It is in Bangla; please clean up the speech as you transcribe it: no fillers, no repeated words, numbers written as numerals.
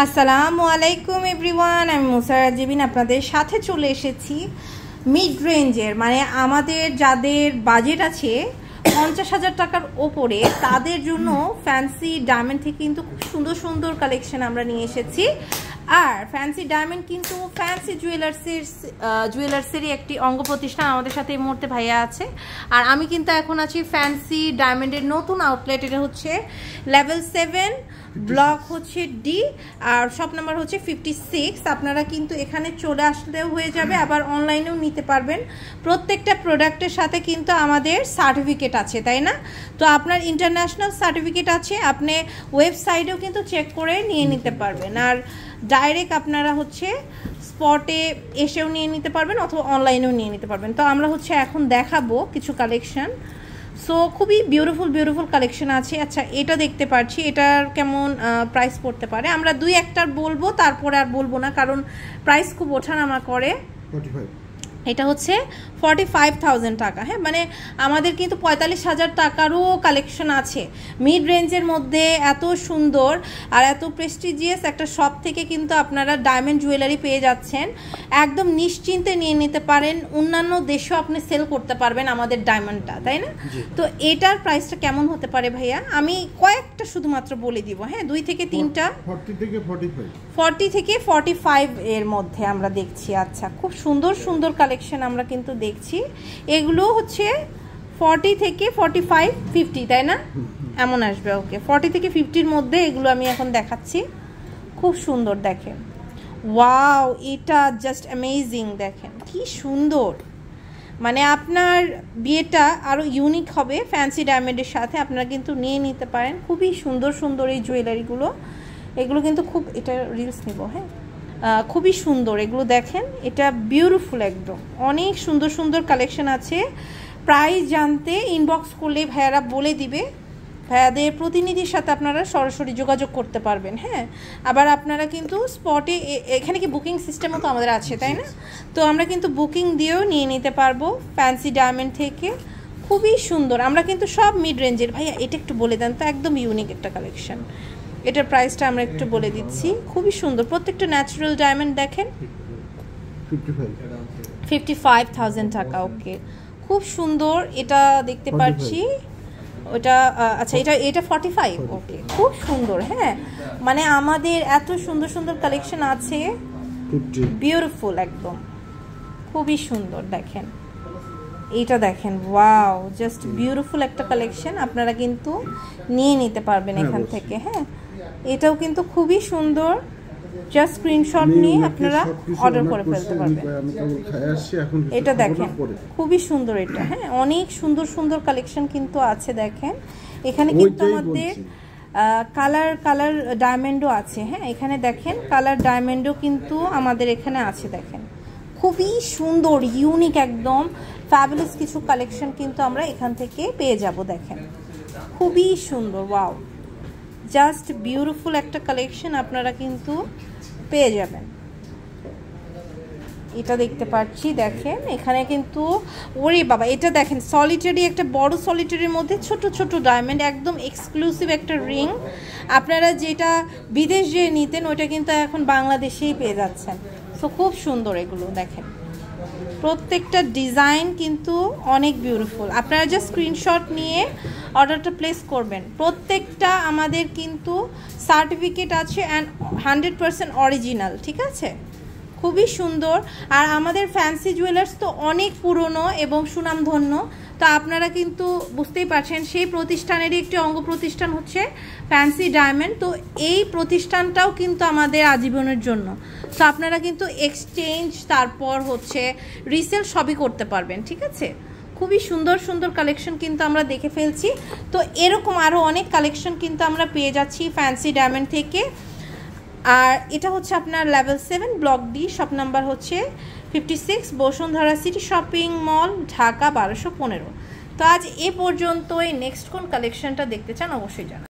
আসসালামু আলাইকুম এভরিওয়ান, আমি মুসারা জিবিন আপনাদের সাথে চলে এসেছি মিড রেঞ্জের, মানে আমাদের যাদের বাজেট আছে 50,000 টাকার ওপরে তাদের জন্য ফ্যান্সি ডায়মন্ড থেকে কিন্তু খুব সুন্দর সুন্দর কালেকশন আমরা নিয়ে এসেছি। আর ফ্যান্সি ডায়মন্ড কিন্তু ফ্যান্সি জুয়েলার্সেরই একটি অঙ্গ প্রতিষ্ঠান। আমাদের সাথে এই মুহূর্তে ভাইয়া আছে, আর আমি কিন্তু এখন আছি ফ্যান্সি ডায়মন্ডের নতুন আউটলেট। এটা হচ্ছে লেভেল 7, ব্লক হচ্ছে ডি, আর শপ নাম্বার হচ্ছে 56। আপনারা কিন্তু এখানে চলে আসলেও হয়ে যাবে, আবার অনলাইনেও নিতে পারবেন। প্রত্যেকটা প্রোডাক্টের সাথে কিন্তু আমাদের সার্টিফিকেট আছে, তাই না? তো আপনার ইন্টারন্যাশনাল সার্টিফিকেট আছে, আপনি ওয়েবসাইটেও কিন্তু চেক করে নিয়ে নিতে পারবেন। আর ডাইরেক্ট আপনারা হচ্ছে স্পটে এসেও নিয়ে নিতে পারবেন অথবা অনলাইনেও নিয়ে নিতে পারবেন। তো আমরা হচ্ছে এখন দেখাবো কিছু কালেকশন। সো খুবই বিউটিফুল কালেকশন আছে। আচ্ছা, এটা দেখতে পাচ্ছি, এটার কেমন প্রাইস পড়তে পারে আমরা দুই একটার বলবো, তারপরে আর বলবো না, কারণ প্রাইস খুব ওঠানামা করে। 45 এটা হচ্ছে 45,000 টাকা। হ্যাঁ, মানে আমাদের কিন্তু 45,000 টাকারও কালেকশন আছে মিড রেঞ্জের মধ্যে। এত সুন্দর আর এত প্রেস্টিজিয়াস একটা শপ থেকে কিন্তু আপনারা ডায়মন্ড জুয়েলারি পেয়ে যাচ্ছেন। একদম নিশ্চিন্তে নিয়ে নিতে পারেন, অন্যান্য দেশেও আপনি সেল করতে পারবেন আমাদের ডায়মন্ডটা, তাই না? তো এটার প্রাইসটা কেমন হতে পারে ভাইয়া? আমি কয়েকটা শুধুমাত্র বলে দিব। হ্যাঁ, 2 থেকে 3টা 40 থেকে 45 এর মধ্যে আমরা দেখছি। আচ্ছা, খুব সুন্দর কালেকশন আমরা কিন্তু দেখছি। এগুলো হচ্ছে 40 থেকে 45, 50, তাই না? এমন আসবে। ওকে, 40 থেকে 50-র মধ্যে এগুলো আমি এখন দেখাচ্ছি। খুব সুন্দর, দেখেন, ওয়াও, এটা জাস্ট অ্যামেজিং। দেখেন কি সুন্দর, মানে আপনার বিয়েটা আরও ইউনিক হবে ফ্যান্সি ডায়মন্ডের সাথে। আপনারা কিন্তু নিয়ে নিতে পারেন। খুবই সুন্দর এই জুয়েলারিগুলো। এগুলো কিন্তু খুব, এটা রিলস নিব। হ্যাঁ, খুবই সুন্দর এগুলো, দেখেন, এটা বিউটিফুল একদম। অনেক সুন্দর কালেকশন আছে। প্রাইস জানতে ইনবক্স করলে ভাইয়ারা বলে দিবে। ভাইয়াদের প্রতিনিধির সাথে আপনারা সরাসরি যোগাযোগ করতে পারবেন। হ্যাঁ, আবার আপনারা কিন্তু স্পটে, এখানে কি বুকিং সিস্টেমও তো আমাদের আছে, তাই না? তো আমরা কিন্তু বুকিং দিয়েও নিয়ে নিতে পারবো ফ্যান্সি ডায়মন্ড থেকে। খুবই সুন্দর। আমরা কিন্তু সব মিড রেঞ্জের। ভাইয়া এটা একটু বলে দেন তো, একদম ইউনিক একটা কালেকশন। এটার প্রাইসটা আমরা একটু বলে দিচ্ছি। খুবই সুন্দর, প্রত্যেকটা ন্যাচারাল ডায়মন্ড। দেখেন 55,000 টাকা। ওকে, খুব সুন্দর। এটা দেখতে পাচ্ছি ওটা। আচ্ছা, এটা 45। ওকে, খুব সুন্দর। হ্যাঁ, মানে আমাদের এত সুন্দর কালেকশন আছে, বিউটিফুল একদম, খুবই সুন্দর। দেখেন এইটা, দেখেন, ওয়াও, জাস্ট বিউটিফুল একটা কালেকশন। আপনারা কিন্তু নিয়ে নিতে পারবেন এখান থেকে। হ্যাঁ, এটাও কিন্তু খুবই সুন্দর। জাস্ট স্ক্রিনশট নিয়ে আপনারা অর্ডার করে ফেলতে পারবেন। এটা দেখেন খুবই সুন্দর এটা। হ্যাঁ, অনেক সুন্দর কালেকশন কিন্তু আছে। দেখেন এখানে কিন্তু আমাদের কালার ডায়মন্ডও আছে। হ্যাঁ, এখানে দেখেন কালার ডায়মন্ডও কিন্তু আমাদের এখানে আছে। দেখেন খুবই সুন্দর, ইউনিক, একদম ফ্যাবুলাস কিছু কালেকশন কিন্তু আমরা এখান থেকে পেয়ে যাব। দেখেন খুবই সুন্দর, ওয়াও, জাস্ট বিউটিফুল একটা কালেকশন আপনারা কিন্তু পেয়ে যাবেন। এটা দেখতে পাচ্ছি, দেখেন এখানে কিন্তু, ওরে বাবা, এটা দেখেন সলিটারি, একটা বড় সলিটারির মধ্যে ছোট ডায়মন্ড, একদম এক্সক্লুসিভ একটা রিং। আপনারা যেটা বিদেশ যেয়ে নিতেন ওইটা কিন্তু এখন বাংলাদেশেই পেয়ে যাচ্ছেন। তো খুব সুন্দর এগুলো। দেখেন প্রত্যেকটা ডিজাইন কিন্তু অনেক বিউটিফুল। আপনারা জাস্ট স্ক্রিনশট নিয়ে অর্ডারটা প্লেস করবেন। প্রত্যেকটা আমাদের কিন্তু সার্টিফিকেট আছে অ্যান্ড 100% অরিজিনাল, ঠিক আছে? খুবই সুন্দর। আর আমাদের ফ্যান্সি জুয়েলার্স তো অনেক পুরনো এবং সুনামধন্য। তো আপনারা কিন্তু বুঝতেই পারছেন, সেই প্রতিষ্ঠানেরই একটি অঙ্গ প্রতিষ্ঠান হচ্ছে ফ্যান্সি ডায়মন্ড। তো এই প্রতিষ্ঠানটাও কিন্তু আমাদের আজীবনের জন্য। তো আপনারা কিন্তু এক্সচেঞ্জ, তারপর হচ্ছে রিসেল সবই করতে পারবেন, ঠিক আছে? খুবই সুন্দর কালেকশন কিন্তু আমরা দেখে ফেলছি। তো এরকম আরও অনেক কালেকশন কিন্তু আমরা পেয়ে যাচ্ছি ফ্যান্সি ডায়মন্ড থেকে। আর এটা হচ্ছে আপনার level 7, block D, shop number হচ্ছে 56, Bashundhara city shopping mall, Dhaka 1215। তো আজ এ পর্যন্তই। নেক্সট কোন কালেকশনটা দেখতে চান অবশ্যই জানান।